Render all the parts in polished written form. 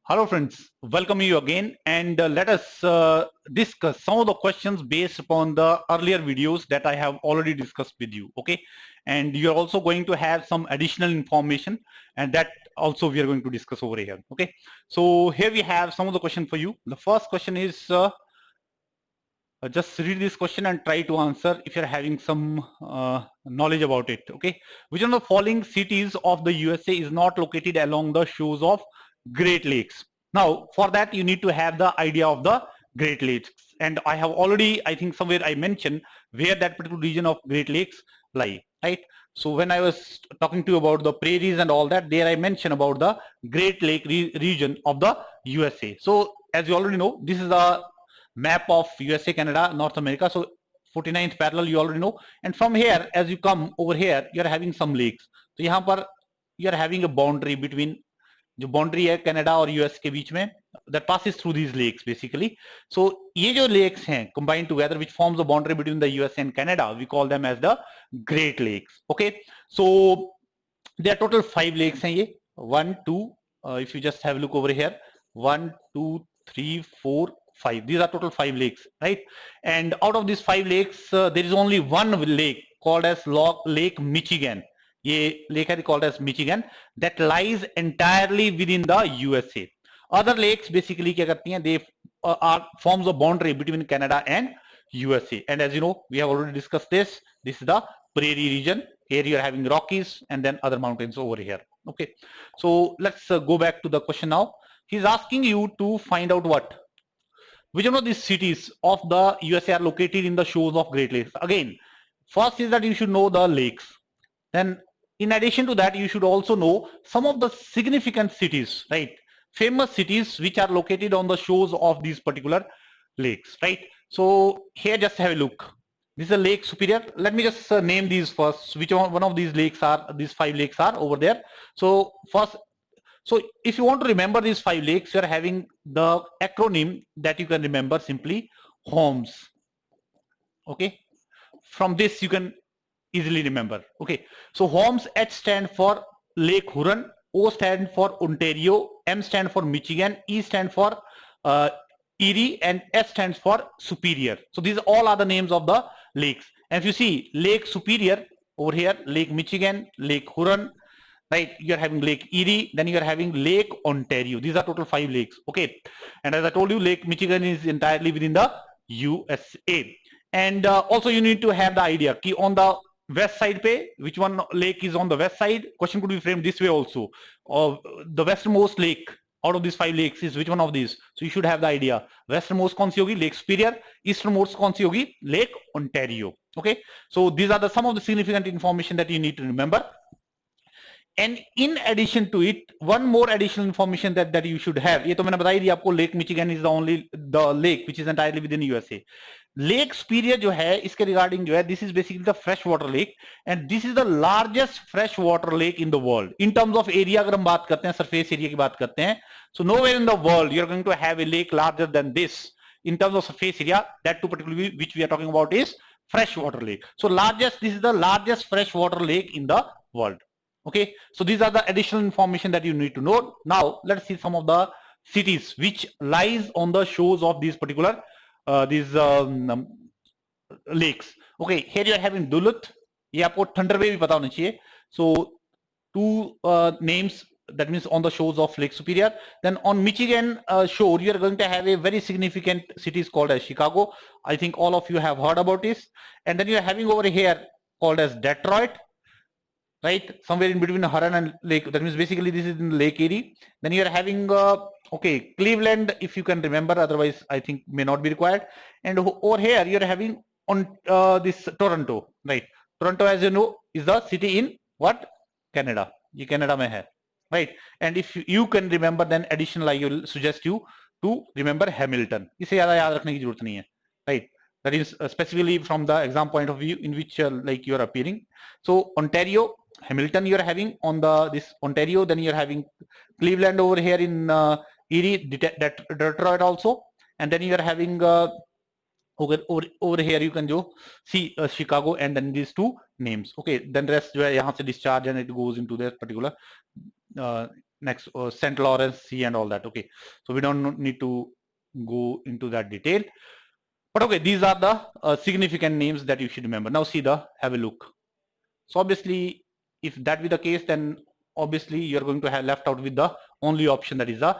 Hello friends, welcome you again and let us discuss some of the questions based upon the earlier videos that I have already discussed with you, okay? And you're also going to have some additional information and that also we are going to discuss over here, okay? So here we have some of the questions for you. The first question is, just read this question and try to answer if you're having some knowledge about it, okay? Which one of the following cities of the USA is not located along the shores of Great Lakes? Now, for that, you need to have the idea of the Great Lakes. And I have already, I think somewhere I mentioned where that particular region of Great Lakes lie, right? So when I was talking to you about the prairies and all that, there I mentioned about the Great Lake region of the USA. So as you already know, this is the map of USA, Canada, North America. So 49th parallel you already know. And from here, as you come over here, you're having some lakes. So यहाँ पर you're having a boundary between जो boundary है Canada और US के बीच में that passes through these lakes basically. So ये जो lakes हैं combined together which forms the boundary between the US and Canada, we call them as the Great Lakes. Okay, so there are total 5 lakes हैं ये 1 2 if you just have a look over here 1 2 3 4 5, these are total 5 lakes, right? And out of these 5 lakes there is only one lake called as Lake Michigan. ये lake है called as Michigan that lies entirely within the USA. Other lakes basically क्या करती हैं, they are forms of boundary between Canada and USA. And as you know, we have already discussed this. This is the prairie region. Here you are having Rockies and then other mountains over here. Okay, so let's go back to the question now. He's asking you to find out what, which one of these cities of the USA are located in the shores of Great Lakes. Again, first is that you should know the lakes. Then in addition to that, you should also know some of the significant cities, right? Famous cities which are located on the shores of these particular lakes, right? So here just have a look. This is a Lake Superior. Let me just name these first. Which one of these lakes are, these 5 lakes are over there. So first, so if you want to remember these 5 lakes, you are having the acronym that you can remember simply HOMES. Okay, from this you can easily remember. Okay, so HOMES, H stand for Lake Huron, O stand for Ontario, M stand for Michigan, E stand for uh, Erie, and S stands for Superior. So these all are the names of the lakes. And if you see Lake Superior over here, Lake Michigan, Lake Huron, right? You're having Lake Erie, then you're having Lake Ontario. These are total 5 lakes. Okay, and as I told you, Lake Michigan is entirely within the USA. And also you need to have the idea ki on the west side pe which one lake is on the west side. Question could be framed this way also, or the westernmost lake out of these 5 lakes is which one of these. So you should have the idea, westernmost kaun si hogi, Lake Superior, easternmost kaun si hogi, Lake Ontario. Okay, so these are the some of the significant information that you need to remember. And in addition to it, one more additional information that you should have, ये तो मैंने बताई दी आपको, Lake Michigan is the only the lake which is entirely within USA. Lake Superior जो है इसके regarding जो है, this is basically the freshwater lake and this is the largest freshwater lake in the world. In terms of area अगर हम बात करते हैं, surface area की बात करते हैं, so nowhere in the world you are going to have a lake larger than this in terms of surface area. That too particularly which we are talking about is freshwater lake. So largest, this is the largest freshwater lake in the world. Okay, so these are the additional information that you need to know. Now let's see some of the cities which lies on the shores of these particular these lakes. Okay, here you are having Duluth. ये आपको Thunder Bay भी पता होना चाहिए. So two names, that means on the shores of Lake Superior. Then on Michigan shore, you are going to have a very significant cities called as Chicago. I think all of you have heard about this. And then you are having over here called as Detroit, right? Somewhere in between Huron and Lake. That means basically this is in Lake Erie. Then you are having okay, Cleveland, if you can remember. Otherwise, I think may not be required. And over here you are having on this Toronto, right? Toronto, as you know, is the city in what? Canada. ये Canada में है, right? And if you can remember, then additional I will suggest you to remember Hamilton. इसे ज़्यादा याद रखने की जरूरत नहीं है, right? That is specifically from the exam point of view in which like you are appearing. So Ontario, Hamilton you are having on the this Ontario, then you are having Cleveland over here in Erie, Detroit also, and then you are having over here you can go see Chicago, and then these two names. Okay, then rest जो है यहाँ से discharge and it goes into their particular next St. Lawrence Sea and all that. Okay, so we don't need to go into that detail. But okay, these are the significant names that you should remember. Now see have a look. So obviously, if that be the case, then obviously you're going to have left out with the only option, that is the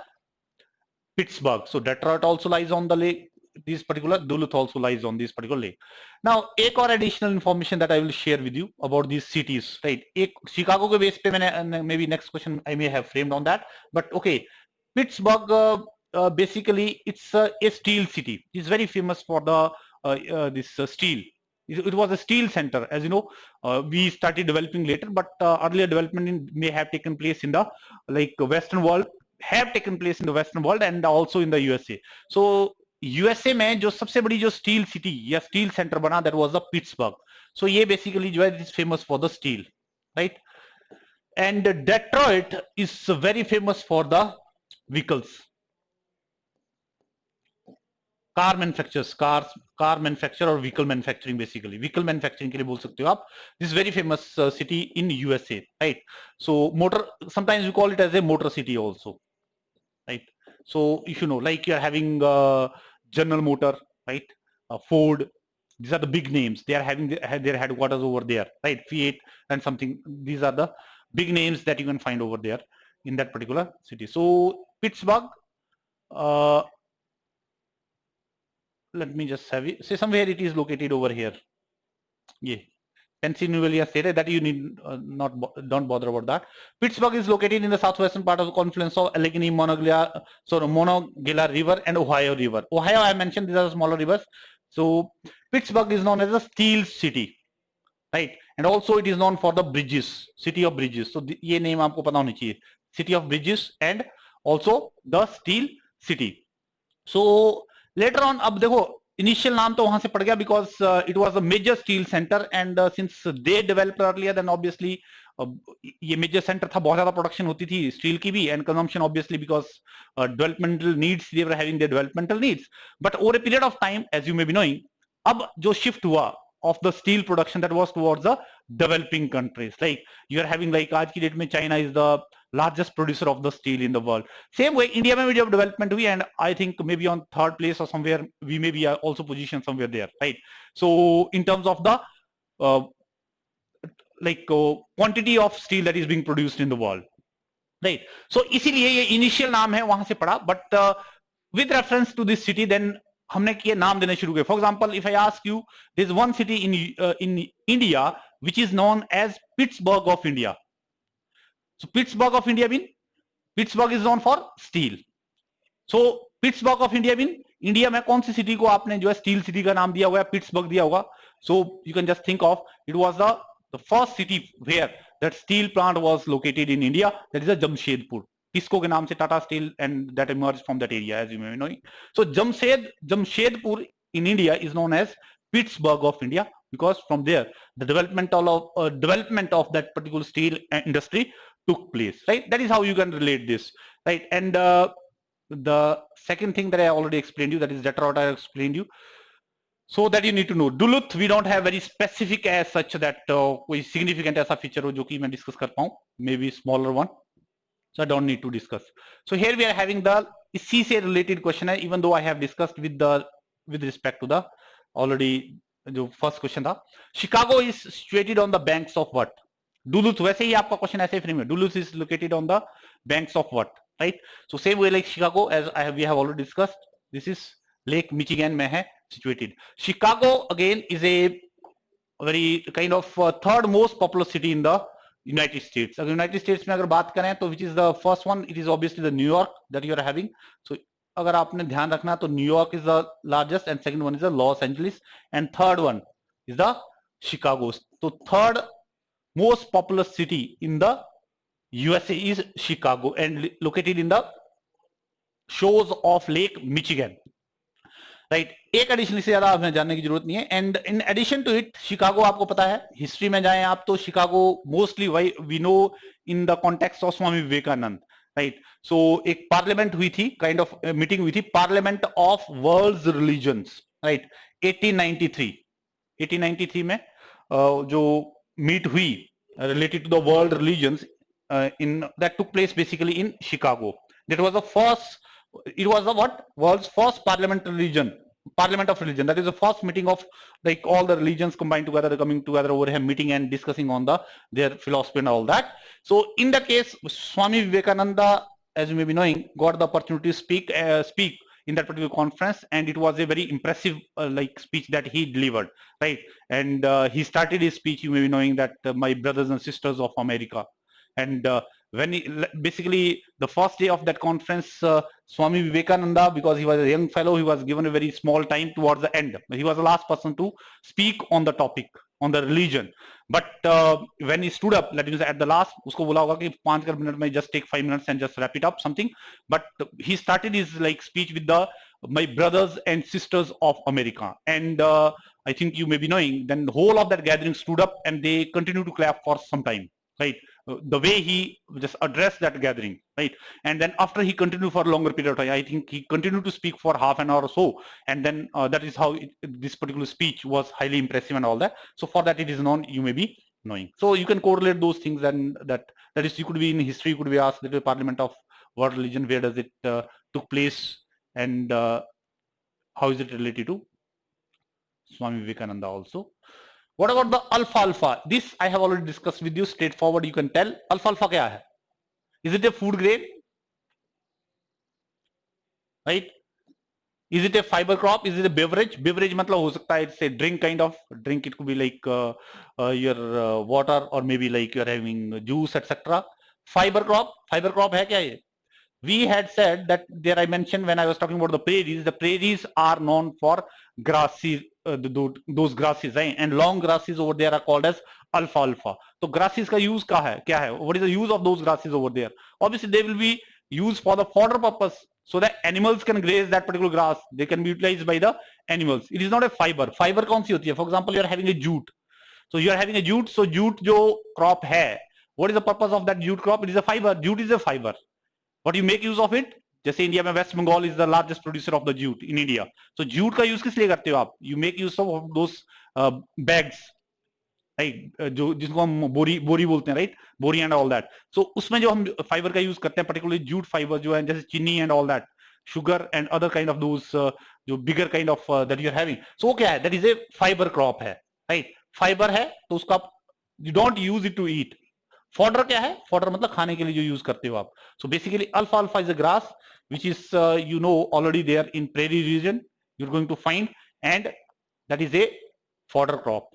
Pittsburgh. So Detroit also lies on the lake. This particular Duluth also lies on this particular lake. Now, एक और additional information that I will share with you about these cities, right? एक Chicago के base पे मैंने maybe next question I may have framed on that, but okay, Pittsburgh basically it's a steel city. It's very famous for the this steel. It was a steel center, as you know. We started developing later, but earlier development may have taken place in the like Western world, have taken place in the Western world and also in the USA. So USA में जो सबसे बड़ी जो steel city या steel centre बना, that was the Pittsburgh. So ये basically जो है is famous for the steel, right? And Detroit is very famous for the vehicles, car manufacturers, car manufacture और vehicle manufacturing, basically vehicle manufacturing के लिए बोल सकते हो आप. This very famous city in USA, right? So motor, sometimes we call it as a motor city also, right? So if you know, like you're having General Motor, right? Ford, these are the big names. They are having their headquarters over there, right? Fiat and something. These are the big names that you can find over there in that particular city. So Pittsburgh, let me just have it. Say somewhere it is located over here. Yeah. Pennsylvania State, that you need don't bother about that. Pittsburgh is located in the southwestern part of the confluence of Allegheny, Monongahela River and Ohio River. Ohio, I mentioned, these are smaller rivers. So Pittsburgh is known as a steel city, right? And also it is known for the bridges, city of bridges. So ये name आपको पता होनी चाहिए, city of bridges and also the steel city. So later on, अब देखो initial नाम तो वहां से पड़ गया because it was a major steel centre and since they developed earlier then obviously ये मेजर सेंटर था, बहुत ज्यादा प्रोडक्शन होती थी स्टील की भी and consumption obviously because developmental needs, they were having their developmental needs. But over a period of time, as you may be knowing, अब जो शिफ्ट हुआ of the steel production, that was towards the developing countries. Like you are having, like आज की date में China is the largest producer of the steel in the world. Same way India में भी जब development हुई, and I think maybe on third place or somewhere we may be also positioned somewhere there, right? So in terms of the quantity of steel that is being produced in the world, right? So इसीलिए ये initial नाम है वहां से पड़ा, but with reference to this city then हमने किए नाम देने शुरू किए. For example, if I ask you, there is one city in India which is known as Pittsburgh of India. So Pittsburgh of India mean, Pittsburgh is known for steel. So Pittsburgh of India mean, India में कौन सी city को आपने जो है steel city का नाम दिया हुआ है, पिट्सबर्ग दिया होगा. So you can just think of, it was the first city where that steel plant was located in India, that is Jamshedpur. किसको के नाम से, Tata steel, and that emerge from that area, as you may know. So Jamshedpur in India is known as Pittsburgh of India because from there the development of that particular steel industry took place, right? That is how you can relate this, right? And the second thing that I already explained you, that is Detroit, I explained you, so that you need to know. Duluth we don't have very specific as such that कोई significant ऐसा feature हो जो कि मैं discuss कर पाऊं, maybe smaller one, so I don't need to discuss. So here we are having the इसी से related question है, even though I have discussed with respect to the already जो first question था. Chicago is situated on the banks of what? Duluth, वैसे ही आपका question ऐसे frame है, Duluth is located on the banks of what, right? So same way like Chicago, as we have already discussed, this is Lake Michigan में है situated. Chicago again is a very kind of third most populous city in the United States. अगर United States में अगर बात करें तो which is the first one, it is obviously the New York that you are having. So अगर आपने ध्यान रखना तो New York is the largest and second one is the Los Angeles and third one is the Chicago. तो third most popular city in the USA is Chicago and located in the shores of lake Michigan, right? एक addition से ज्यादा हमें जानने की जरूरत नहीं है. And in addition to it, Chicago आपको पता है, हिस्ट्री में जाएं आप तो Chicago mostly we know in the context of Swami Vivekananda, right? So एक पार्लियामेंट हुई थी, काइंड ऑफ मीटिंग हुई थी, parliament of world religions, right? 1893 में जो मीट हुई related to the world religions, that took place basically in Chicago. That was the first. It was the what world's first parliament of religion. That is the first meeting of like all the religions combined together, coming together over here, meeting and discussing on their philosophy and all that. So in the case, Swami Vivekananda, as you may be knowing, got the opportunity to speak in that particular conference, and it was a very impressive like speech that he delivered, right? And he started his speech, you may be knowing, that my brothers and sisters of America. And when basically the first day of that conference, Swami Vivekananda, because he was a young fellow, he was given a very small time towards the end. He was the last person to speak on the topic, on the religion. But when he stood up, let me say at the last, usko bola hoga ki 5 minute mein just take 5 minutes and just wrap it up something. But he started his like speech with the my brothers and sisters of America. And I think you may be knowing, then the whole of that gathering stood up and they continued to clap for some time, right? The way he just addressed that gathering, right? And then after he continued for a longer period of time, I think he continued to speak for half an hour or so. And then that is how this particular speech was highly impressive and all that. So for that it is known, you may be knowing. So you can correlate those things, and that is, you could be in history, you could be asked that the Parliament of World Religion, where does it took place, and how is it related to Swami Vivekananda also. What about the alfalfa? This I have already discussed with you. Straightforward, you can tell. Alfalfa क्या है? Is it a food grain? Right? Is it a fiber crop? Is it a beverage? Beverage मतलब हो सकता है it's a drink kind of drink. It could be like your water, or maybe like you're having juice, etc. Fiber crop है क्या ये? We had said that there, I mentioned when I was talking about the prairies are known for grassy, those grasses, right? And long grasses over there are called as alfalfa. So grasses का use क्या है? What is the use of those grasses over there? Obviously they will be used for the fodder purpose, so that animals can graze that particular grass. They can be utilized by the animals. It is not a fiber. Fiber कौन सी होती है? For example, you are having a jute. So you are having a jute. So jute जो crop है, what is the purpose of that jute crop? It is a fiber. Jute is a fiber. What you make use of it? जैसे India में West Bengal is the largest producer of the jute in India. So jute का use किस लिए करते हो आप? You make use of those bags, right, जो जिसको हम बोरी बोलते हैं, राइट, बोरी एंड ऑल दैट. सो उसमें जो हम फाइबर का यूज करते हैं, पर्टिकुलरली जूट फाइबर जो है, जैसे चीनी and all that, sugar and other kind of those, जो bigger kind of that you are having. So क्या है? That is a fibre crop है, राइट. फाइबर है तो उसका you don't use it to eat. Fodder क्या है? Fodder मतलब खाने के लिए जो यूज करते हो आप. सो बेसिकली अल्फाल्फा is a grass which is you know already there in prairie region you're going to find, and that is a fodder crop,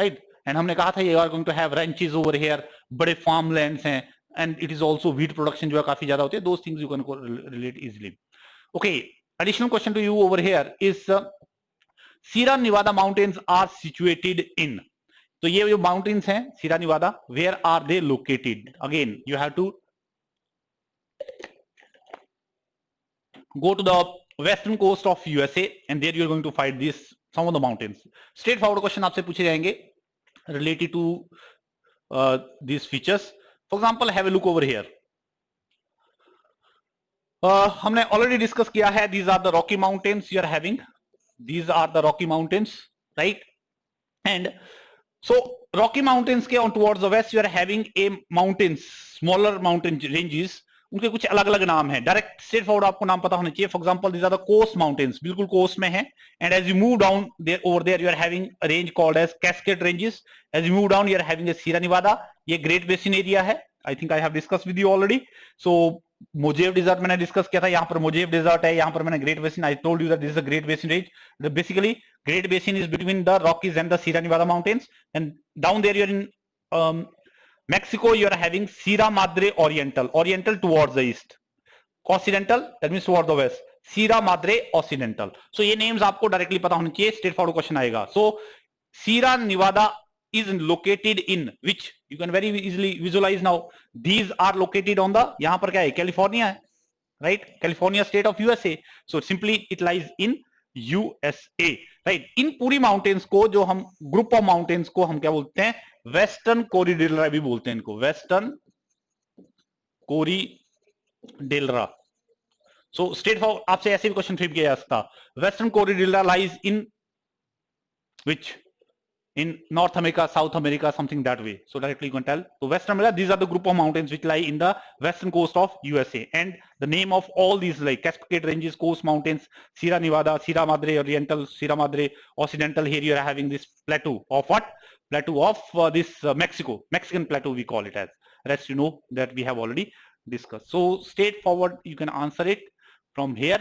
right? And हमने कहा था you are going to have ranches over here, बड़े farmlands हैं, and it is also wheat production जो है काफी ज्यादा होती है. Those things you can relate easily. Okay, additional question to you over here is Sierra Nevada mountains are situated in. तो ये जो mountains हैं Sierra Nevada, where are they located? Again you have to go to the western coast of USA, and there you are going to find this some of the mountains. Straightforward question आपसे पूछे जाएंगे related to these features. For example, have a look over here. हमने already discuss किया है. These are the Rocky Mountains you are having. These are the Rocky Mountains, right? And so Rocky Mountains के on towards the west you are having a mountains, smaller mountain ranges. उनके कुछ अलग अलग नाम है. Direct straight forward आपको नाम पता होना चाहिए. For example these are the coast mountains, बिल्कुल कोस्ट में है. And as you move down there over there you are having a range called as cascade ranges. As you move down you are having a Sierra Nevada. ये great basin area है. I think I have discuss with you already. So Mojave desert मैंने discuss किया था. यहाँ पर मोजेव desert है, यहाँ पर मैंने great basin. I told you that this is a great basin range. Basically great basin is between the Rockies and the Sierra Nevada mountains. And down there you are in Mexico, you are having Sierra Madre Oriental. Oriental towards the east. Occidental, that means towards the west. Sierra Madre Occidental. So ये names आपको directly पता होने चाहिए. Straight forward question आएगा. So Sierra Nevada is located in which? You can very easily visualize now. These are located on the, यहाँ पर क्या है? California है, right? California state of USA. So simply it lies in USA, right? इन पूरी mountains को, जो हम group of mountains को हम क्या बोलते हैं? वेस्टर्न कोरिडेलरा भी बोलते हैं इनको. Western cordillera. So straight forward आपसे ऐसे भी क्वेश्चन फ्लिप किया जा सकता. Western cordillera lies in which? in North America, South America, something that way. So directly you can tell. So Western America, these are the group of mountains which lie in the western coast of USA. And the name of all these like Cascade Ranges, Coast Mountains, Sierra Nevada, Sierra Madre Oriental, Sierra Madre Occidental. Here you are having this plateau of what? Plateau of this Mexican plateau we call it as. Rest you know that we have already discussed. So straightforward, you can answer it from here.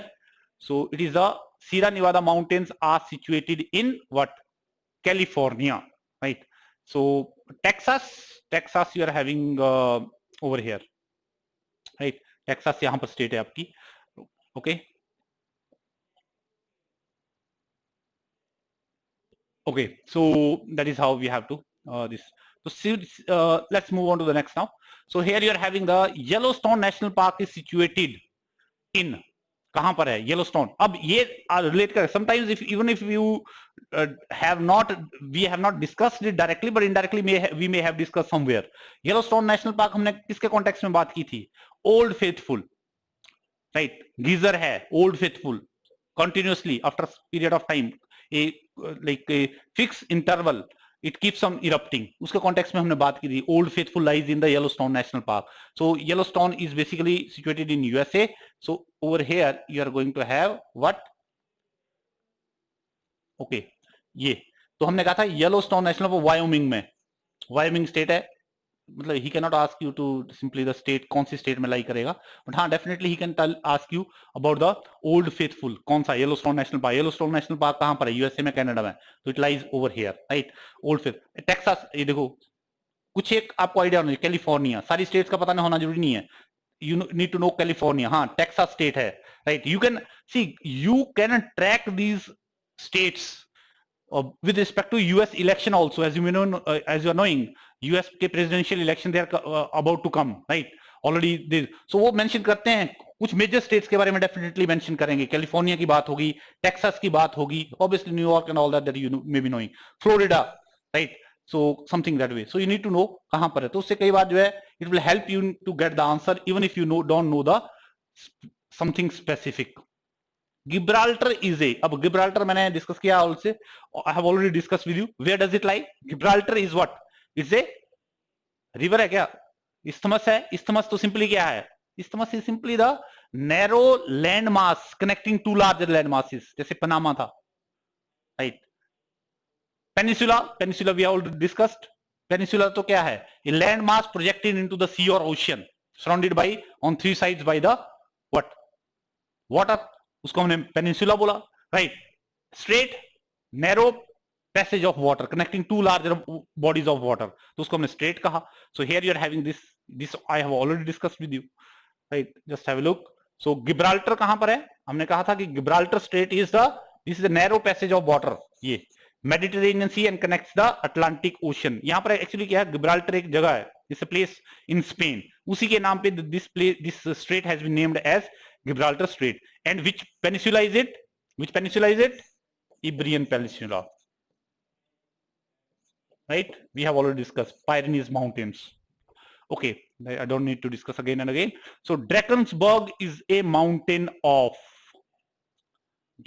So it is the Sierra Nevada mountains are situated in what? California, right? So Texas you are having over here, right? Texas यहाँ पर state है आपकी, okay? Okay, so that is how we have to this. So let's move on to the next now. So here you are having the Yellowstone National Park is situated in, कहां पर है Yellowstone? अब ये relate कर, sometimes if even if you have not we have not discussed it directly but indirectly we may have discussed somewhere. Yellowstone National park हमने किसके context में बात की थी? Old faithful, right? गीजर है old faithful, continuously after period of time a like a fixed interval it keeps on erupting. उसके context में हमने बात की थी. Old Faithful lies in the Yellowstone National Park. So Yellowstone is basically situated in USA. So over here you are going to have what? Okay, ये तो हमने कहा था येलोस्टोन नेशनल पार्क वायोमिंग में, वायोमिंग स्टेट है. मतलब he can not ask you to simply the state, कौन सी स्टेट में लाई करेगा, बट हाँ definitely he can ask you about the old faithful. कौन सा? Yellowstone National park. Yellowstone National park कहां पर है? यूएसए में, कनाडा में. तो it lies over here, right? Old faith. Texas, ये देखो कुछ एक आपको आइडिया होना चाहिए. कैलिफोर्निया, सारी स्टेट्स का पता नहीं होना जरूरी नहीं है. You need to know California. हाँ, टेक्सास स्टेट है, right? You can see, you can track these states with respect to US election also, as you may know, as you are knowing, US के presidential election they are about to come, right? Already they, so वो mention करते हैं. कुछ major states के बारे में definitely mention करेंगे. California की बात होगी, टेक्सास की बात होगी, obviously New York and all that you may be knowing, Florida, right? So something that way. So you need to know कहां पर है. तो उससे कई बार जो है it will help you to get the answer even if you don't know the something specific. Gibraltar is a, अब Gibraltar मैंने डिस्कस किया also, I have already discuss with you. Where does it lie? Gibraltar is what? Is a river है क्या? Isthmus है. Isthmus तो simply क्या है? Isthmus is simply the narrow land mass connecting to larger land masses, जैसे Panama था, right? Peninsula, peninsula we have already discussed. Peninsula तो क्या है? A land mass projected into the sea और ocean, surrounded by on three sides by the what? Water. उसको हमने peninsula बोला, right? Strait narrow passage of water connecting to larger bodies of water, तो उसको हमने स्ट्रेट कहा. So here you are having this I have already discussed with you, right? Just have a look. So Gibraltar कहां पर है? हमने कहा था कि Gibraltar strait is the, this is the narrow passage of water, ये Mediterranean sea and connects the Atlantic ocean. यहां पर एक्चुअली क्या है? गिब्राल्टर एक जगह है, it's a place in Spain, उसी के नाम पे this place, this strait has been named as Gibraltar Strait. And which peninsula is it? Which peninsula is it? Iberian Peninsula, right? We have already discussed Pyrenees Mountains. Okay, I don't need to discuss again and again. So Drakensberg is a mountain of,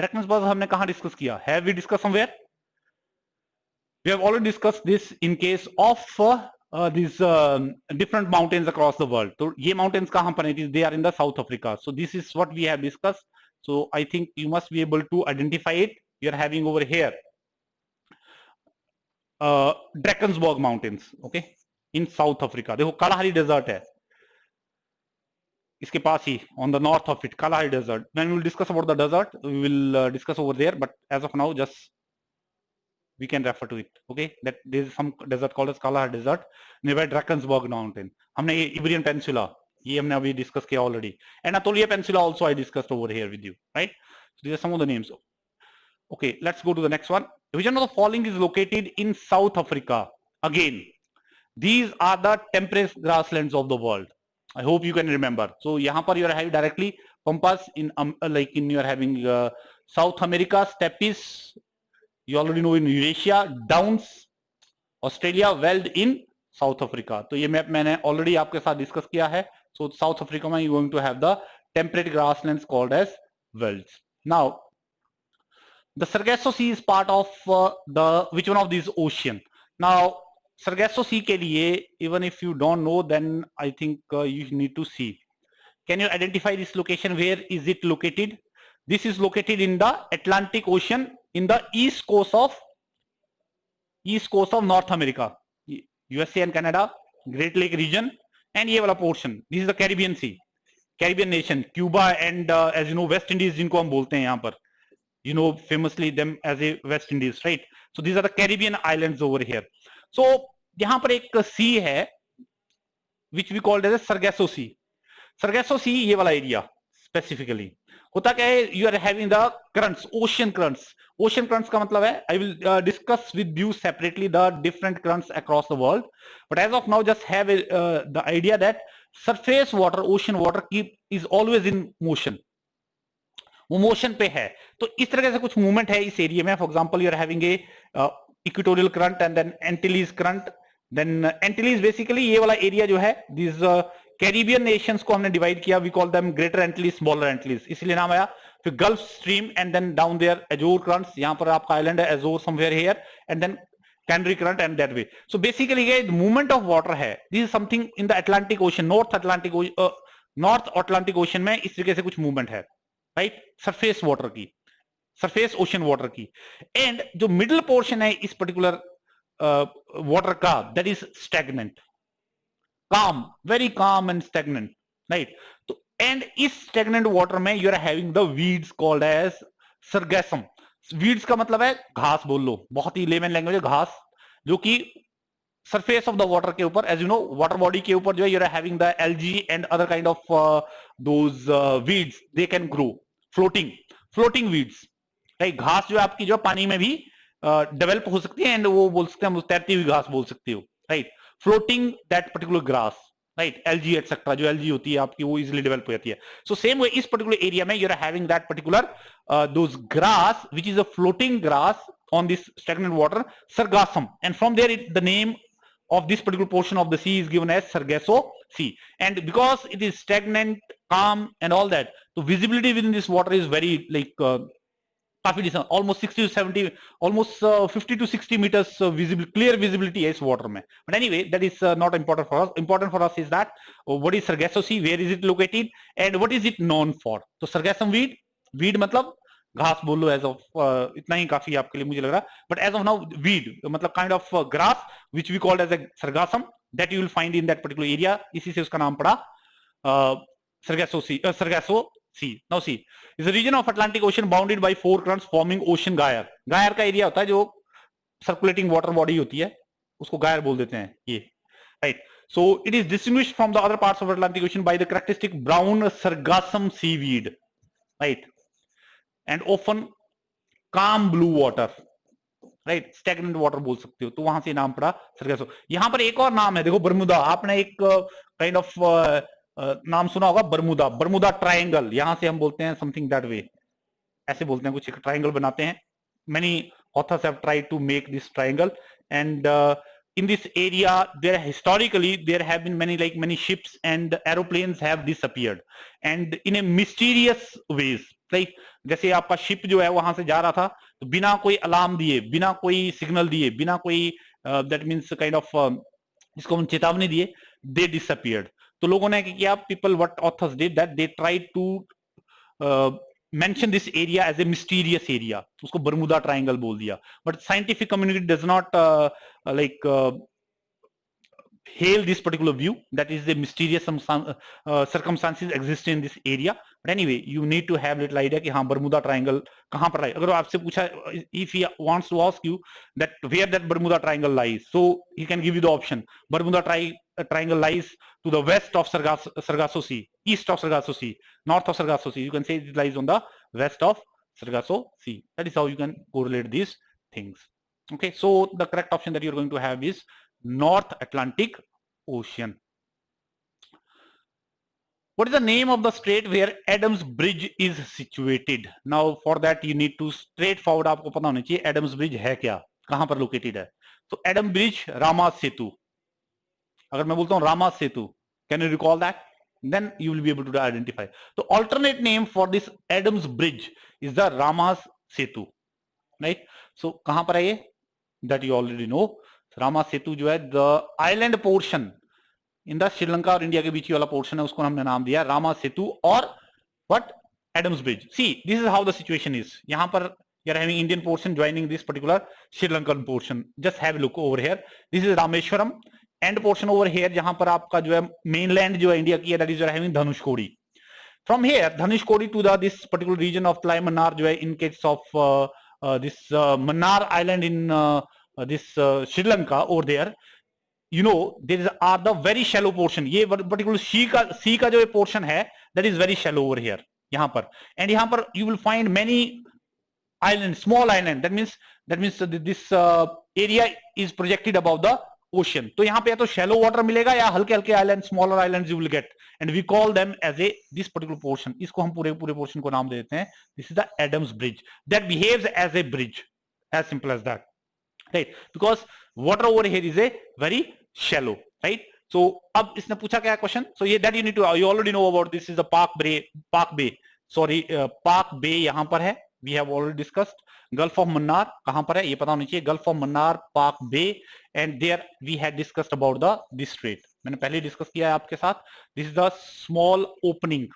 Drakensberg हमने कहां discuss किया? Have we discussed somewhere? We have already discussed this in case of these different mountains across the world. So ये mountains कहां पर हैं? They are in the South Africa. So this is what we have discussed. So I think you must be able to identify it. You are having over here Drakensberg Mountains, okay, in South Africa. देखो Kalahari Desert है इसके पास ही, on the north of it, Kalahari Desert. When we will discuss about the desert, we will discuss over there. But as of now, just we can refer to it, okay, that there is some desert called as Kalahari Desert nearby Drakensberg Mountain. हमने ये Iberian Peninsula ये हमने अभी discuss किया already. Anatolia Peninsula also I discussed over here with you, right? So these are some of the names. Okay, let's go to the next one. Which one of the following is located in South Africa? Again, these are the temperate grasslands of the world. I hope you can remember. So यहाँ पर you are having directly pampas in like in you are having South America, steppes. You already know in Eurasia, Downs, Australia, Veld in South Africa. तो ये map मैंने already आपके साथ discuss किया है. So South Africa में you going to have the temperate grasslands called as velds. Now The Sargasso Sea is part of the which one of these ocean? Now, Sargasso Sea के लिए, even if you don't know, then I think you need to see. Can you identify this location? Where is it located? This is located in the Atlantic Ocean in the east coast of North America, USA and Canada, Great Lake region, and ये वाला portion. This is the Caribbean Sea, Caribbean nation, Cuba and as you know West Indies जिनको हम बोलते हैं यहाँ पर. You know famously them as a West Indies, right? So these are the Caribbean islands over here. So यहाँ पर एक sea है which we called as a Sargasso Sea. Sargasso Sea ये वाला area specifically. होता क्या है? You are having the currents, ocean currents. Ocean currents का मतलब है, I will discuss with you separately the different currents across the world. But as of now, just have the idea that surface water, ocean water is always in motion. वो motion पे है. तो इस तरह से कुछ मूवमेंट है इस एरिया में. For example you are having a equatorial current and then Antilles current. Then Antilles basically ये वाला एरिया जो है, दिस कैरिबियन नेशंस को हमने डिवाइड किया. We call them greater Antilles, smaller Antilles, इसलिए नाम आया. फिर gulf stream and then down there Azores currents. यहाँ पर आपका आइलैंड है Azores somewhere here, and then canary current and that way. So basically ये मूवमेंट ऑफ वाटर है. This is something in the Atlantic ocean, north Atlantic ocean में इस तरीके से कुछ मूवमेंट है, राइट? सरफेस वाटर की, सरफेस ओशन वाटर की. एंड जो मिडिल पोर्शन है इस पर्टिकुलर वाटर का, that is stagnant, calm, very calm and stagnant, right? तो एंड इस स्टैग्नेंट वाटर में you are having the weeds called as sargassum. Weeds का मतलब है घास, बोल लो, बहुत ही लेमन लैंग्वेज है, घास, जो कि सरफेस ऑफ द वाटर के ऊपर, as you know water body के ऊपर जो है, you are having the algae and other kind of those weeds, they can grow floating weeds, right? घास जो है आपकी जो पानी में भी डेवलप हो सकती है, एंड वो बोल सकते हैं, हम तैरती हुई घास बोल सकते हो, right? Floating that particular grass, right? Algae etcetera, जो एल्गी होती है आपकी, वो इजिली डेवलप हो जाती है. सो सेम वे इस पर्टिकुलर एरिया में you are having that particular those grass which is a floating grass on this stagnant water, sargassum, and from there the name of this particular portion of the sea is given as Sargasso Sea. And because it is stagnant, calm and all that, so visibility within this water is very like काफी distance, almost 60 to 70, almost 50 to 60 meters visible, clear visibility है इस water में. But anyway, that is not important for us. Important for us is that what is Sargasso Sea, where is it located, and what is it known for. तो Sargassum weed मतलब घास बोल लो, as of इतना ही काफी आपके लिए मुझे लग रहा है. But as of now weed मतलब kind of grass which we called as a sargassum, that you will find in that particular area. इसी से उसका नाम पड़ा Sargasso sea. Now sea is a region of Atlantic ocean bounded by 4 currents forming ocean gyre. Gyre का area होता है जो circulating water body होती है, उसको गायर बोल देते हैं ये, right? So it is distinguished from the other parts of Atlantic Ocean by the characteristic brown sargassum seaweed, right? And often calm blue water, right? Stagnant water बोल सकते हो, तो वहां से नाम पड़ा सरगासो. यहां पर एक और नाम है, देखो, बर्मुदा. आपने एक काइंड ऑफ नाम सुना होगा, बर्मुदा, बर्मुदा ट्रायंगल. यहां से हम बोलते हैं समथिंग दैट वे, ऐसे बोलते हैं, कुछ एक ट्रायंगल बनाते हैं. Many authors have tried to make this triangle, and in this area there historically there have been many ships and aeroplanes have disappeared and in a mysterious ways, right? जैसे आपका ship जो है वहां से जा रहा था, तो बिना कोई अलार्म दिए, बिना कोई सिग्नल दिए, बिना कोई दैट मींस काइंड ऑफ जिसको हम चेतावनी दिए, दे डिसअपियर्ड. तो लोगों ने क्या किया, people what authors did that they tried to mention this area as a mysterious area, उसको बर्मुदा ट्रायंगल बोल दिया. But scientific community does not hail this particular view, that is the mysterious circumstances exist in this area. But anyway, you need to have little idea कि हाँ बर्मुदा triangle कहाँ पर है. अगर आपसे पूछा, if he wants to ask you that where that Bermuda triangle lies, so he can give you the option. Bermuda triangle lies to the west of Sargasso Sea, east of Sargasso Sea, north of Sargasso Sea. You can say it lies on the west of Sargasso Sea. That is how you can correlate these things. Okay, so the correct option that you're going to have is North Atlantic Ocean. What is the name of the strait where Adams Bridge is situated? Now for that you need to straightforward आपको पता होना चाहिए Adams Bridge है क्या, कहां पर located है. तो Adams Bridge, रामा सेतु. अगर मैं बोलता हूं रामा सेतु, can you recall that? Then you will be able to identify. The alternate name for this Adams Bridge is the Ramas Setu. Right. So कहां पर है ये, that you already know. Rama Setu जो है the island portion in the Sri Lanka और India के बीच वाला portion है, उसको हमने नाम दिया रामा सेतु और what, Adam's bridge. See this is how the situation is. यहां पर you are having Indian portion joining this particular Sri Lankan portion. Just have a look over here. This is Rameshwaram. End portion over here जहां पर आपका जो है mainland जो है India की है, that is you are having Dhanushkodi. From here Dhanushkodi to the this particular region of Tlai Mannar जो है in case of this Mannar island in this Sri Lanka over there, you know there is are the very shallow portion. ये particular sea का जो portion है that is very shallow over here यहाँ पर. And यहाँ पर you will find many island, small island. That means this area is projected above the ocean. तो यहाँ पे या तो shallow water मिलेगा या हल्के हल्के island, smaller islands you will get, and we call them as a this particular portion. इसको हम पूरे portion को नाम देते हैं. This is the Adams Bridge that behaves as a bridge, as simple as that, right? Because water over here is a very shallow, right? So अब इसने पूछा क्या question? So ये that you need to, you already know about this is the Park Bay. Sorry, Park Bay यहाँ पर है. We have already discussed. Gulf of Mannar कहां पर है ये पता होना चाहिए. Gulf of Mannar, Park Bay, and there we had discussed about this strait. मैंने पहले डिस्कस किया है आपके साथ. This is the small opening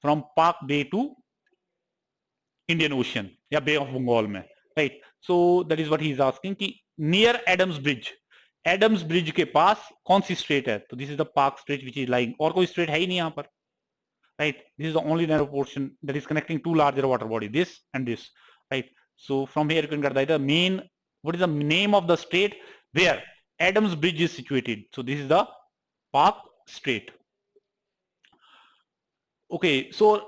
from Park Bay to Indian Ocean या Bay of Bengal में, right? So that is what he is asking कि near Adams Bridge, Adams Bridge के पास कौन सी स्ट्रेट है. तो this is the Park Strait which is lying. और कोई straight है ही नहीं यहाँ पर, right? This is the only narrow portion that is connecting two larger water body, this and this, right? So from here you can get the main, what is the name of the strait where Adams Bridge is situated. So this is the Park Strait. Okay, so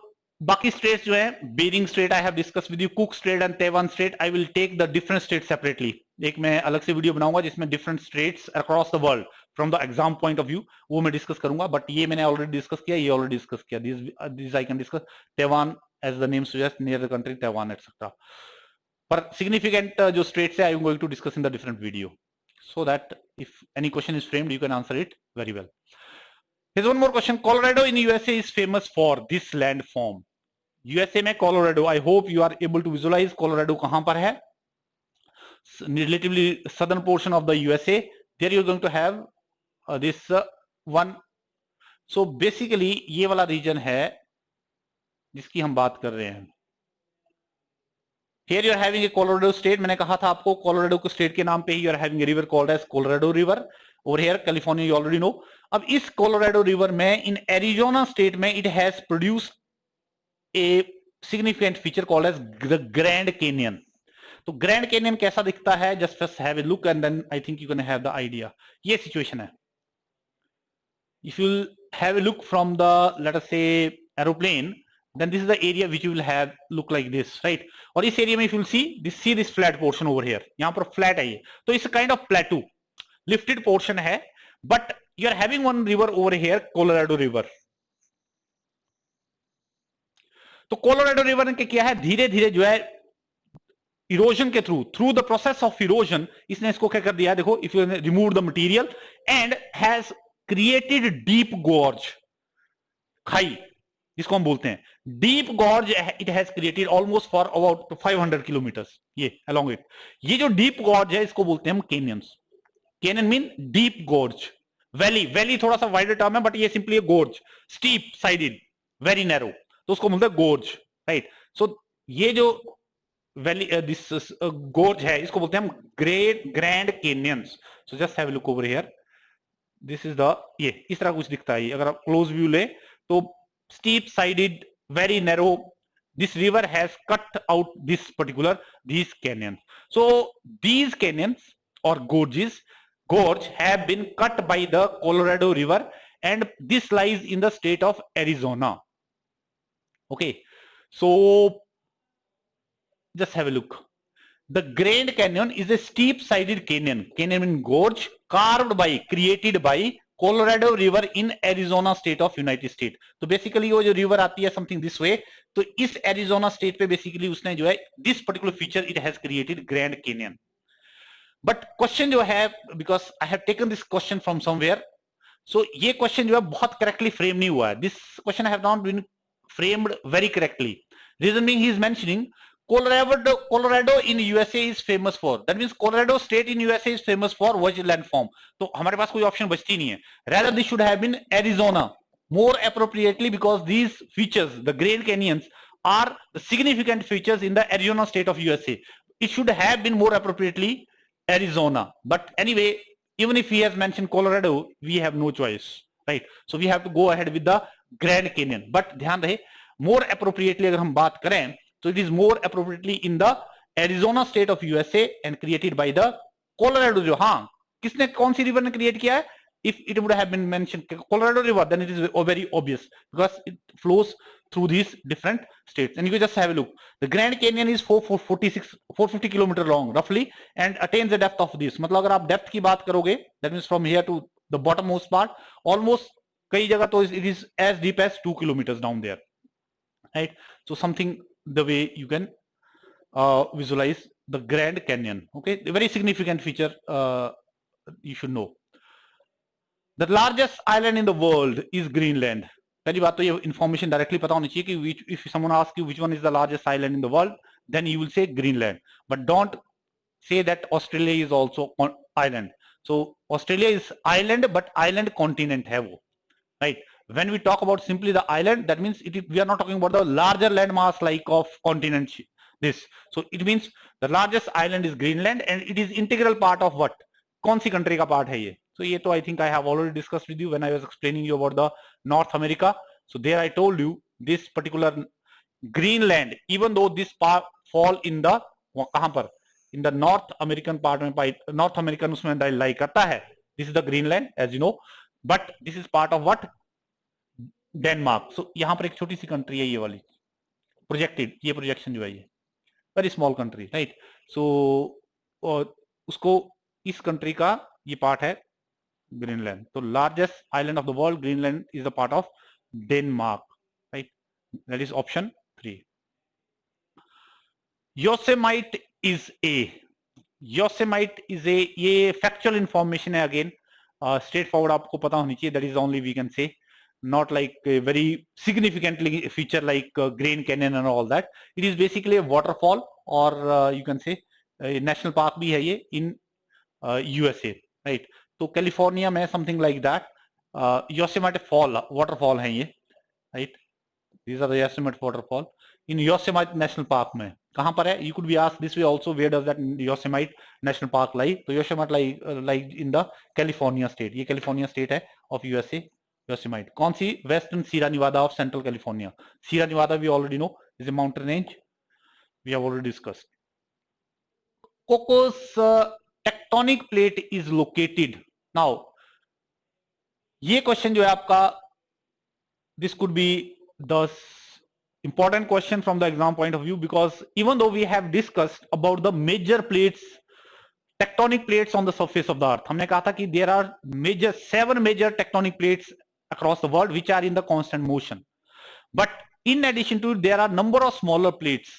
बाकी straits जो है, Bering strait I have discuss with you, Cook strait and Taiwan strait. I will take the different strait separately. एक मैं अलग से video बनाऊंगा जिसमें different straits across the world from the exam point of view, वो मैं discuss करूंगा. But ये मैंने ऑलरेडी डिस्कस किया, ये ऑलरेडी डिस्कस किया. This I can discuss. Taiwan as the name suggest, near the country Taiwan etcetera. पर significant जो स्ट्रेट्स है I am going to discuss in the different video, so that if any question is framed you can answer it very well. Here's one more question. Colorado in USA is famous for this landform. USA में Colorado, I hope you are able to visualize Colorado कहां पर है. Relatively southern portion of the USA. There you're going to have this one. So basically ये वाला region है जिसकी हम बात कर रहे हैं. Here you are having a Colorado state. मैंने कहा था आपको Colorado को state के नाम पे ही you are having a river called as Colorado River. Over here California you already know. अब इस Colorado River में in Arizona state में it has produced a significant feature called as the Grand Canyon. तो Grand Canyon कैसा दिखता है? Just have a look and then I think you can have the idea. ये situation है. If you have a look from the, let us say, aeroplane, then this is the area which you will have look like this, right? और इस area में if you will see this flat portion over here. यहाँ पर flat है ये. तो इस kind of plateau, lifted portion है. But you are having one river over here, Colorado River. तो कोलोराडो रिवर ने क्या है, धीरे धीरे जो है इरोजन के through the process of erosion इसने इसको क्या कर दिया, देखो, if you remove the material and has created deep gorge, खाई जिसको हम बोलते हैं deep gorge, it has created almost for about 500 kilometres ये अलोंग इट. ये जो डीप गॉर्ज है इसको बोलते हैं हम canyons. Canyon mean deep gorge. Valley थोड़ा सा वाइडर टर्म है बट ये simply गोर्ज, steep sided, very narrow, तो उसको बोलते हैं गोर्ज, राइट? सो ये जो वैली दिस गोर्ज है इसको बोलते हैं हम grand canyons. So just have a look over here. This is the, ये इस तरह कुछ दिखता है. अगर आप क्लोज व्यू ले तो steep sided, very narrow, this river has cut out this particular these canyons. So these canyons or gorge have been cut by the Colorado River and this lies in the state of Arizona. Okay, so just have a look. The Grand Canyon is a steep sided canyon. Canyon means gorge carved by, created by Colorado River in Arizona state of United States. तो basically वो जो river आती है something this way, तो इस Arizona state पे basically उसने जो है this particular feature it has created Grand Canyon. But question जो है, because I have taken this question from somewhere, so ये question जो है बहुत correctly frame नहीं हुआ है. This question I have not been framed very correctly. Reason being he is mentioning Colorado in USA is famous for. That means Colorado state in USA is famous for which landform. तो हमारे पास कोई option बचती नहीं है. Rather this should have been Arizona more appropriately because these features, the Grand Canyons, are the significant features in the Arizona state of USA. It should have been more appropriately Arizona. But anyway, even if he has mentioned Colorado, we have no choice, right? So we have to go ahead with the Grand Canyon. But ध्यान रहे, more appropriately अगर हम बात करें, so it is more appropriately in the Arizona state of USA and created by the Colorado. जो हाँ, किसने कौन सी रिवर ने क्रिएट किया है? If it would have been mentioned Colorado River, then it is very obvious because it flows through these different states. And you can just have a look. The Grand Canyon is 450 kilometer long roughly and attains the depth of this. मतलब अगर आप depth की बात करोगे, that means from here to the bottommost part, almost कई जगह तो it is as deep as 2 kilometers down there, right? So something the way you can visualize the Grand Canyon. Okay, a very significant feature you should know. The largest island in the world is Greenland. पहली बात तो ये information directly पता होनी चाहिए कि if someone asks you which one is the largest island in the world, then you will say Greenland. But don't say that Australia is also island. So Australia is island, but island continent है वो, right? When we talk about simply the island, that means we are not talking about the larger landmass like of continent. This, so it means the largest island is Greenland, and it is integral part of what? कौन सी country का part है ये? So ये तो I think I have already discussed with you when I was explaining you about the North America. So there I told you this particular Greenland, even though this part fall in the कहां पर? In the North American part में North American उसमें lie करता है. This is the Greenland, as you know, but this is part of what? Denmark. So यहां पर एक छोटी सी कंट्री है ये वाली प्रोजेक्टेड, ये प्रोजेक्शन जो है ये very small country, right? So उसको इस कंट्री का ये पार्ट है ग्रीनलैंड. तो largest island of the world Greenland is the part of Denmark, right? That is option 3. Yosemite is A. Yosemite is A, ये फैक्चुअल इंफॉर्मेशन है again, straightforward आपको पता होनी चाहिए. That is only we can say, not like a very significantly feature like Grand Canyon and all that. It is basically a waterfall or you can say national park भी है ये in USA, right? तो California में something like that. Yosemite Fall waterfall है ये, right? These are the Yosemite waterfall in Yosemite National Park में. कहाँ पर है? You could be asked this way also, where does that Yosemite National Park lie? तो Yosemite lie in the California state. ये California state है of USA. Yosemite. कौन सी? Western Sierra Nevada of Central California. Sierra Nevada we already know is a mountain range. We have already discussed. Cocos tectonic plate is located. Now, ये question जो है आपका, this could be the important question from the exam point of view, because even though we have discussed about the major plates, tectonic plates on the surface of the earth, हमने कहा था कि there are 7 major tectonic plates across the world which are in the constant motion, but in addition to it there are number of smaller plates,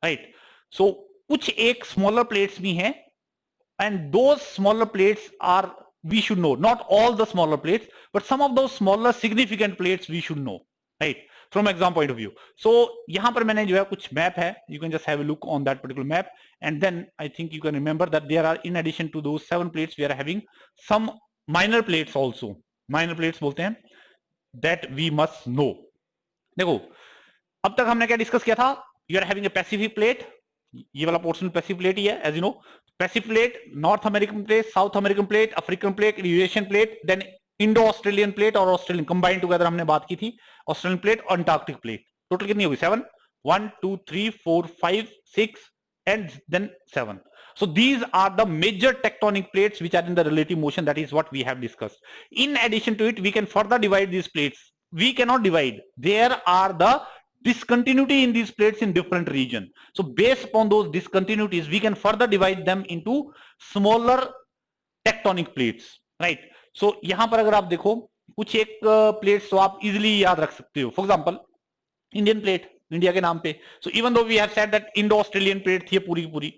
right? So कुछ एक smaller plates भी हैं, and those smaller plates are, we should know, not all the smaller plates, but some of those smaller significant plates we should know, right, from exam point of view. So यहाँ पर मैंने जो है कुछ map है, you can just have a look on that particular map, and then I think you can remember that there are, in addition to those 7 plates, we are having some minor plates also. Minor plates बोलते हैं, that we must know. देखो अब तक हमने क्या discuss किया था? You are having a Pacific plate, ये वाला पोर्शन पैसिफिक प्लेट ही है, as you know. Pacific plate, North American plate, South American plate, African plate, Eurasian plate, then Indo-Australian plate और Australian combined together हमने बात की थी. Australian plate और Antarctic plate. Total कितनी होगी? 7. 1 2 3 4 5 6 and then 7. So these are the major tectonic plates which are in the relative motion. That is what we have discussed. In addition to it, we can further divide these plates. We cannot divide. There are the discontinuity in these plates in different region. So based upon those discontinuities, we can further divide them into smaller tectonic plates, right? So यहां पर अगर आप देखो कुछ एक plates तो आप easily याद रख सकते हो. For example, Indian plate, India के नाम पे. So even though we have said that Indo-Australian plate थी पूरी की पूरी,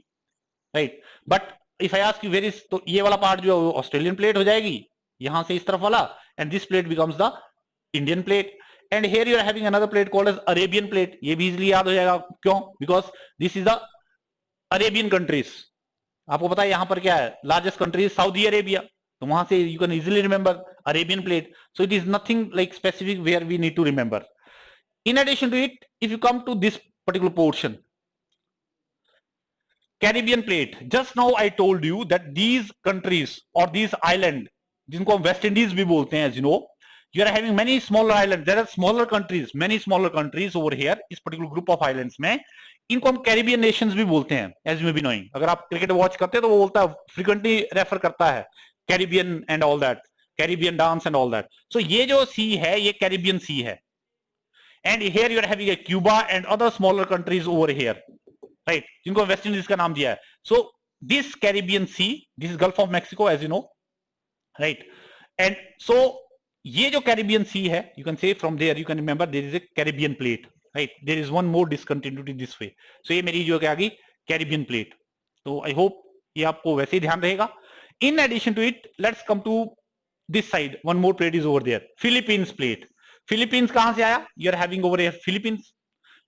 right? But if I ask you where is, तो ये वाला पार्ट जो है ऑस्ट्रेलियन प्लेट हो जाएगी यहां से इस तरफ वाला, and this plate becomes the Indian plate. And here you are having another plate called as Arabian plate. ये भी इजीली याद हो जाएगा. क्यों? Because this is the Arabian countries. आपको पता है यहां पर क्या है, largest country is Saudi Arabia, तो वहां से you can easily remember Arabian plate. So it is nothing like specific where we need to remember. In addition to it, if you come to this particular portion, Caribbean plate, just now I told you that these countries or these island, जिनको हम West Indies भी बोलते हैं, as you know, you are having many smaller islands. There are smaller countries, many smaller countries over here. इस particular group of islands में इनको हम Caribbean Nations भी बोलते हैं, as you may be knowing. अगर आप क्रिकेट वॉच करते हैं तो वो बोलता है, फ्रीक्वेंटली रेफर करता है Caribbean and all that, Caribbean dance and all that. So ये जो सी है ये कैरिबियन सी है. And here you are having a Cuba and other smaller countries over here, right? जिनको वेस्ट इंडीज का नाम दिया है. So this Caribbean Sea, this is Gulf of Mexico, as you know, right? And so ये जो Caribbean Sea है, you can say from there you can remember there is a Caribbean plate, right? There is one more discontinuity this way. So ये मेरी जो क्या आ गई Caribbean plate. तो I hope ये आपको वैसे ही ध्यान रहेगा. In addition to it, let's come to this side. One more plate is over there, Philippines plate. Philippines कहां से आया? You are having over here Philippines.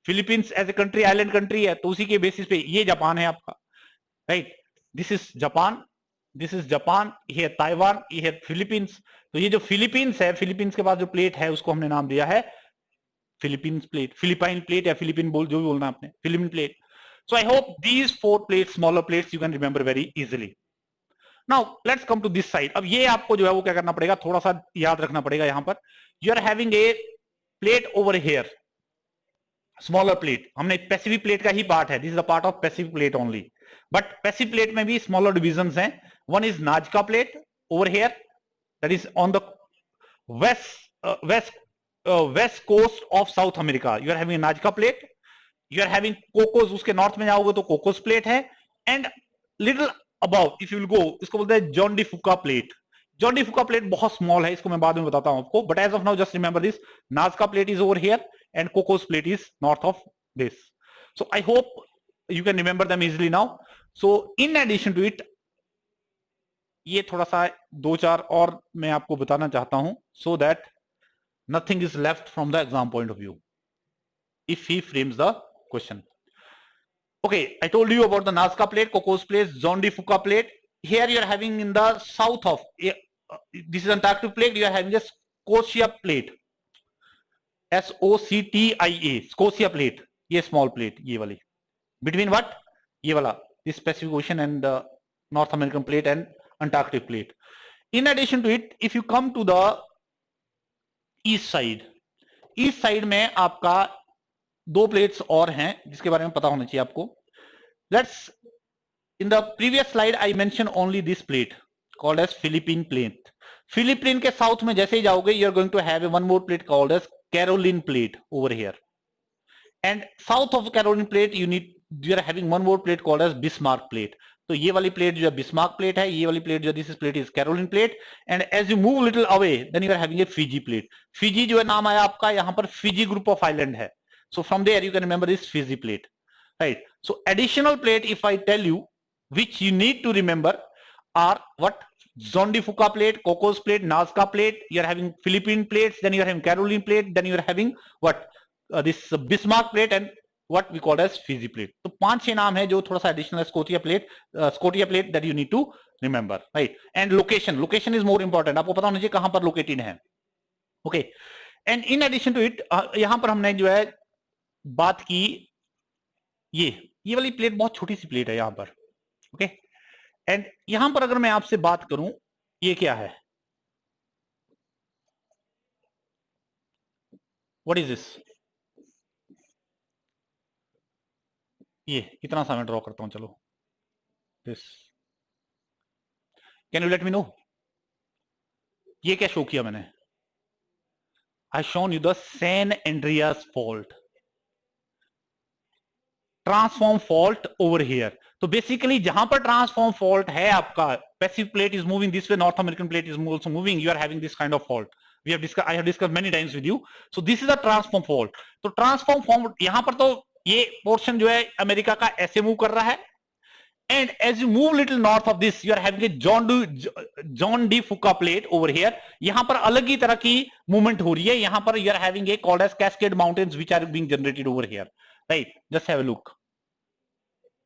Philippines as a country island country है, तो उसी के बेसिस पे ये Japan है आपका, right? This is Japan, this is Japan, ये ताइवान, ये है फिलीपींस. तो ये जो फिलीपींस है, फिलीपींस के बाद जो प्लेट है उसको हमने नाम दिया है फिलीपींस प्लेट, फिलिपाइन प्लेट या फिलिपिन बोल जो भी बोलना आपने, Philippine plate. So I hope these 4 plate, smaller plates, you can remember very easily. Now let's come to this side. अब ये आपको जो है वो क्या करना पड़ेगा, थोड़ा सा याद रखना पड़ेगा. यहां पर you are having a plate over here, smaller plate. हमने पैसिफिक प्लेट का ही पार्ट है, this is the part of Pacific plate only. But Pacific plate में भी स्मॉलर डिविजन्स हैं. One is Nazca plate over here, that is on the west coast of South America. You are having Nazca plate. You are having Cocos, उसके north में जाओगे तो Cocos plate है. And little about if you will go, इसको बोलते हैं Juan de Fuca plate. Juan de Fuca plate बहुत small है, इसको मैं बाद में बताता हूं आपको. But as of now just remember this, Nazca plate is over here and Cocos plate is north of this. So I hope you can remember them easily now. So in addition to it, ये थोड़ा सा 2-4 और मैं आपको बताना चाहता हूं, so that nothing is left from the exam point of view if he frames the question. Okay, I told you about the Nazca plate, Cocos plate, John D. Fuca plate. Here you are having in the south of, this is Antarctic plate, you are having a Scotia plate. SOCTIA, Scotia plate. ये small plate, ये वाली. Between what? ये वाला, this Pacific Ocean and North American plate and Antarctic plate. In addition to it, if you come to the east side में आपका 2 plates और हैं जिसके बारे में पता होना चाहिए आपको. Let's, in the previous slide I mention only this plate called as Philippine plate. Philippine के साउथ में जैसे ही जाओगे, you are going to have one more plate called as Caroline plate over here. And south of Caroline plate you are having one more plate called as Bismarck plate. तो ये वाली plate जो है Bismarck plate है, ये वाली plate जो this plate is Caroline plate. And as you move little away, then you are having a Fiji plate. Fiji जो है नाम आया आपका, यहां पर फिजी ग्रुप ऑफ आइलैंड है. So from there you can remember this Fiji plate, right? So additional plate, if I tell you, which you need to remember are what? John D. Fuca plate, Cocos plate, Nazca plate. You are having Philippine plates, then you are having Caroline plate, then you are having what? This Bismarck plate and what we call as Fiji plate. तो 5-6 नाम है जो थोड़ा सा additional Scotia plate that you need to remember, right? And location is more important. आपको पता होना चाहिए कहां पर located है. Okay. And in addition to it, यहां पर हमने जो है बात की, ये वाली प्लेट बहुत छोटी सी प्लेट है यहां पर. ओके. एंड यहां पर अगर मैं आपसे बात करूं, ये क्या है? What is this? ये इतना सा मैं ड्रॉ करता हूं. चलो, this, can you let me know ये क्या शो किया मैंने? I shown you the San Andreas fault, transform fault over here. तो बेसिकली जहां पर ट्रांसफॉर्म फॉल्ट है आपका, Pacific plate is moving this way, North American plate is also moving, you are having this kind of fault. We have discuss, I have discuss many times with you. So this is a transform fault. तो transform fault यहां पर, तो ये portion जो है America का ऐसे move कर रहा है, And as you move little north of this, you are having a John D. Fuca plate over here. यहाँ पर अलग ही तरह की movement हो रही है. यहाँ पर you are having a called as Cascade Mountains which are being generated over here. Right? Just have a look.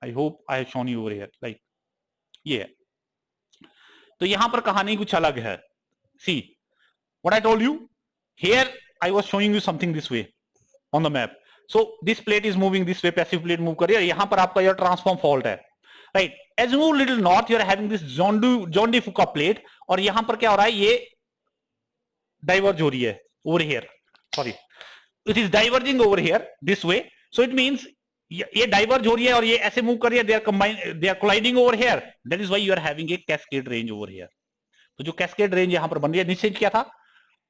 I hope I have shown you over here. Like, yeah. तो यहाँ पर कहानी कुछ अलग है. See, what I told you. Here I was showing you something this way on the map. So this plate is moving this way, passive plate move कर रही है. यहाँ पर आपका यह transform fault है. Right. As you move little north, you are having this John D. Fuca plate, और यहां पर क्या हो रहा है, ये diverge हो रही है over here. Sorry, it is diverging over here this way. So it means ये diverge हो रही है और ये ऐसे move कर रही है. They are colliding over here. That is why you are having a cascade range over here. तो जो cascade range यहां पर बन रही है, निश्चय क्या था?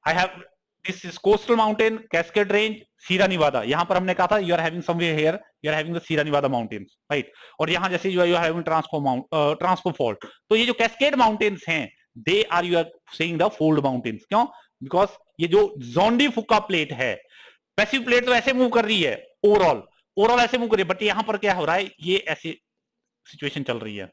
I have this is coastal mountain, cascade range, Sierra Nevada. यहां पर हमने कहा था you are having somewhere here, you are having the Sierra Nevada mountains, right? और यहां जैसे you are having transform fault. तो ये जो cascade mountains हैं, they are you are saying the fold mountains. क्यों? Because ये जो John D. Fuca plate है, पैसिव प्लेट तो ऐसे मूव कर रही है ओवरऑल ऐसे मूव कर रही है, बट यहां पर क्या हो रहा है, ये ऐसे सिचुएशन चल रही है.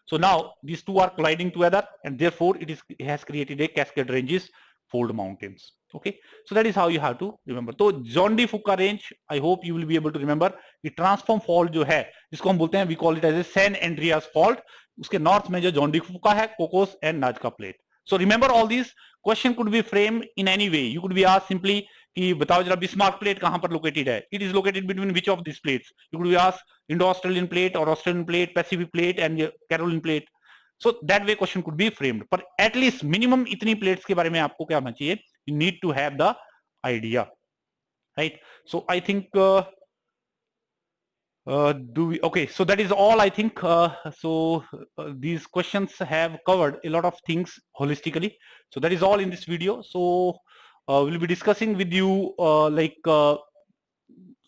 So now these two are colliding together and therefore it has created a cascade ranges, fold mountains. Okay, so that is how you have to remember. तो John D. Fuca range, I hope you will be able to remember. ये transform fault जो है, जिसको हम बोलते हैं, we call it as a San Andreas fault. उसके north में जो John D. Fuca है, Cocos and Nazca plate. So remember all these. Question could be framed in any way. You could be asked simply कि बताओ जरा Bismarck plate कहां पर located है? It is located between which of these plates? You could be asked Indo-Australian plate or Australian plate, Pacific plate and Caroline plate. So that way question could be framed. पर at least minimum इतनी plates के बारे में आपको क्या होना चाहिए? You need to have the idea, right? So I think okay, so that is all I think. These questions have covered a lot of things holistically. So that is all in this video. So we'll be discussing with you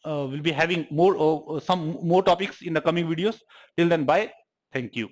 we'll be having more some more topics in the coming videos. Till then, bye. Thank you.